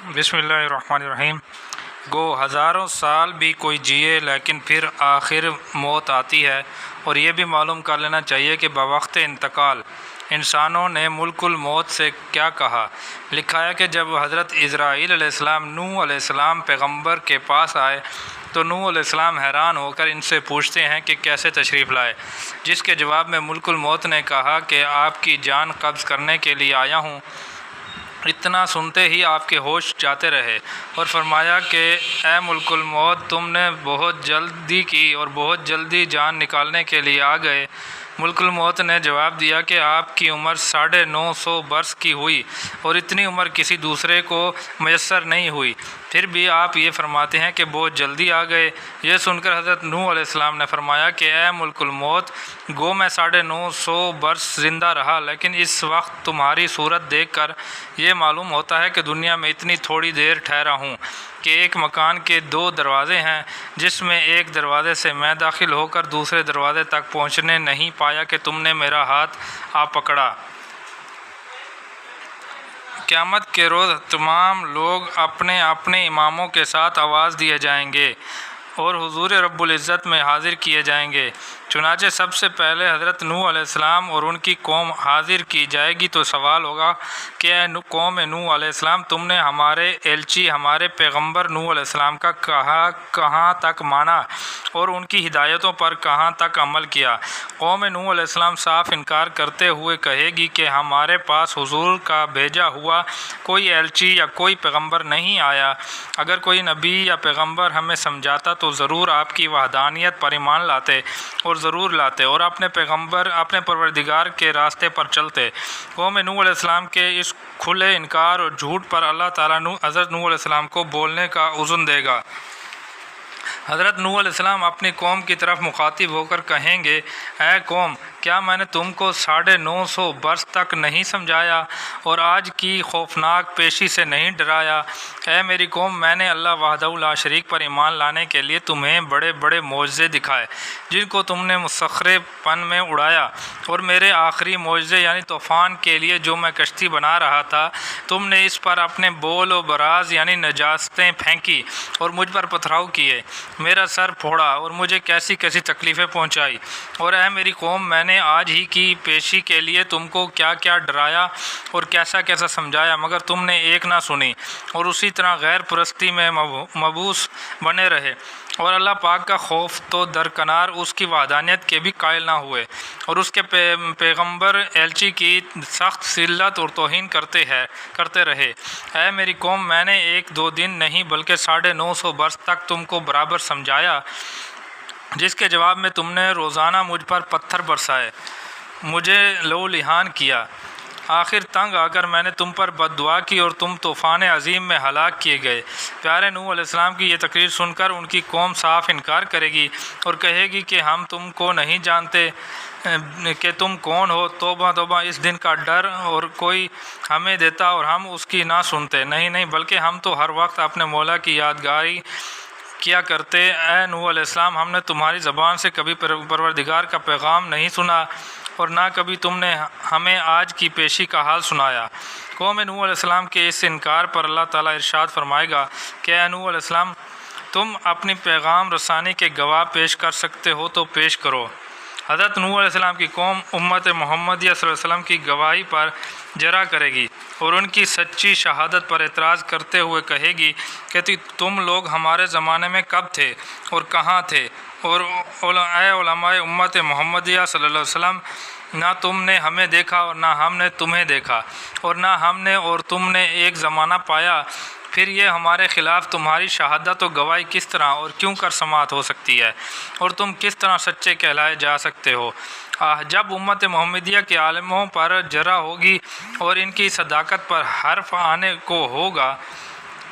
بسم اللہ الرحمن الرحیم۔ گو ہزاروں سال بھی کوئی جیے لیکن پھر آخر موت آتی ہے، اور یہ بھی معلوم کر لینا چاہیے کہ بوقت انتقال انسانوں نے ملک الموت سے کیا کہا۔ لکھا ہے کہ جب حضرت اسرائیل علیہ السلام نوح علیہ السلام پیغمبر کے پاس آئے تو نوح علیہ السلام حیران ہو کر ان سے پوچھتے ہیں کہ کیسے تشریف لائے، جس کے جواب میں ملک الموت نے کہا کہ آپ کی جان قبض کرنے کے لیے آیا ہوں۔ اتنا سنتے ہی آپ کے ہوش جاتے رہے اور فرمایا کہ اے ملک الموت، تم نے بہت جلدی کی اور بہت جلدی جان نکالنے کے لیے آ گئے۔ ملک الموت نے جواب دیا کہ آپ کی عمر 950 برس کی ہوئی اور اتنی عمر کسی دوسرے کو میسر نہیں ہوئی، پھر بھی آپ یہ فرماتے ہیں کہ بہت جلدی آ گئے۔ یہ سن کر حضرت نوح علیہ السلام نے فرمایا کہ اے ملک الموت، گو میں 950 برس زندہ رہا، لیکن اس وقت تمہاری صورت دیکھ کر یہ معلوم ہوتا ہے کہ دنیا میں اتنی تھوڑی دیر ٹھہرا ہوں کہ ایک مکان کے 2 دروازے ہیں، جس میں ایک دروازے سے میں داخل ہو کر دوسرے دروازے تک پہنچنے نہیں پایا کہ تم نے میرا ہاتھ آ پکڑا۔ قیامت کے روز تمام لوگ اپنے اپنے اماموں کے ساتھ آواز دیے جائیں گے اور حضور رب العزت میں حاضر کیے جائیں گے۔ چنانچہ سب سے پہلے حضرت نوح علیہ السلام اور ان کی قوم حاضر کی جائے گی تو سوال ہوگا کہ اے قوم نوح علیہ السلام، تم نے ہمارے ایلچی ہمارے پیغمبر نوح علیہ السلام کا کہاں تک مانا اور ان کی ہدایتوں پر کہاں تک عمل کیا؟ قوم نوح علیہ السلام صاف انکار کرتے ہوئے کہے گی کہ ہمارے پاس حضور کا بھیجا ہوا کوئی ایلچی یا کوئی پیغمبر نہیں آیا۔ اگر کوئی نبی یا پیغمبر ہمیں سمجھاتا تو ضرور آپ کی وحدانیت پر ایمان لاتے اور ضرور لاتے اور اپنے پروردگار کے راستے پر چلتے۔ قوم نوح علیہ السلام کے اس کھلے انکار اور جھوٹ پر اللہ تعالیٰ حضرت نوح علیہ السلام کو بولنے کا اذن دے گا۔ حضرت نوح علیہ السلام اپنی قوم کی طرف مخاطب ہو کر کہیں گے، اے قوم، کیا میں نے تم کو 950 برس تک نہیں سمجھایا اور آج کی خوفناک پیشی سے نہیں ڈرایا؟ اے میری قوم، میں نے اللہ وحدہ لا شریک پر ایمان لانے کے لیے تمہیں بڑے بڑے معجزے دکھائے جن کو تم نے مسخر پن میں اڑایا، اور میرے آخری معجزے یعنی طوفان کے لیے جو میں کشتی بنا رہا تھا، تم نے اس پر اپنے بول و براز یعنی نجاستیں پھینکی اور مجھ پر پتھراؤ کیے، میرا سر پھوڑا اور مجھے کیسی کیسی تکلیفیں پہنچائی۔ اور اے میری قوم، میں نے آج ہی کی پیشی کے لیے تم کو کیا کیا ڈرایا اور کیسا کیسا سمجھایا، مگر تم نے ایک نہ سنی اور اسی طرح غیر پرستی میں مبوس بنے رہے، اور اللہ پاک کا خوف تو درکنار اس کی وحدانیت کے بھی قائل نہ ہوئے اور اس کے پیغمبر ایلچی کی سخت ذلت اور توہین کرتے رہے۔ اے میری قوم، میں نے 1-2 دن نہیں بلکہ 950 برس تک تم کو برابر سمجھایا، جس کے جواب میں تم نے روزانہ مجھ پر پتھر برسائے، مجھے لو لہان کیا۔ آخر تنگ آ کر میں نے تم پر بد دعا کی اور تم طوفان عظیم میں ہلاک کیے گئے۔ پیارے نوح علیہ السلام کی یہ تقریر سن کر ان کی قوم صاف انکار کرے گی اور کہے گی کہ ہم تم کو نہیں جانتے کہ تم کون ہو۔ توبہ توبہ، اس دن کا ڈر اور کوئی ہمیں دیتا اور ہم اس کی نہ سنتے۔ نہیں، بلکہ ہم تو ہر وقت اپنے مولا کی یادگاری کیا کرتے۔ اے نوح علیہ السلام، ہم نے تمہاری زبان سے کبھی پروردگار کا پیغام نہیں سنا اور نہ کبھی تم نے ہمیں آج کی پیشی کا حال سنایا۔ قوم نوح علیہ السلام کے اس انکار پر اللہ تعالیٰ ارشاد فرمائے گا کہ اے نوح علیہ السلام، تم اپنی پیغام رسانی کے گواہ پیش کر سکتے ہو تو پیش کرو۔ حضرت نوح علیہ السلام کی قوم امت محمدیہ صلی اللہ علیہ وسلم کی گواہی پر جرا کرے گی اور ان کی سچی شہادت پر اعتراض کرتے ہوئے کہے گی کہ تم لوگ ہمارے زمانے میں کب تھے اور کہاں تھے؟ اور اے علماء امت محمدیہ صلی اللہ علیہ وسلم، نہ تم نے ہمیں دیکھا اور نہ ہم نے تمہیں دیکھا، اور نہ ہم نے اور تم نے ایک زمانہ پایا، پھر یہ ہمارے خلاف تمہاری شہادت و گواہی کس طرح اور کیوں کر سماعت ہو سکتی ہے، اور تم کس طرح سچے کہلائے جا سکتے ہو؟ جب امت محمدیہ کے عالموں پر جرا ہوگی اور ان کی صداقت پر حرف آنے کو ہوگا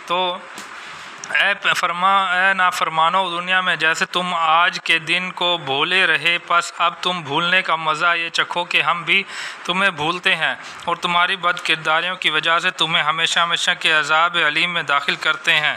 تو اے نافرمانو، دنیا میں جیسے تم آج کے دن کو بھولے رہے، پس اب تم بھولنے کا مزہ یہ چکھو کہ ہم بھی تمہیں بھولتے ہیں اور تمہاری بد کرداریوں کی وجہ سے تمہیں ہمیشہ ہمیشہ کے عذاب علیم میں داخل کرتے ہیں۔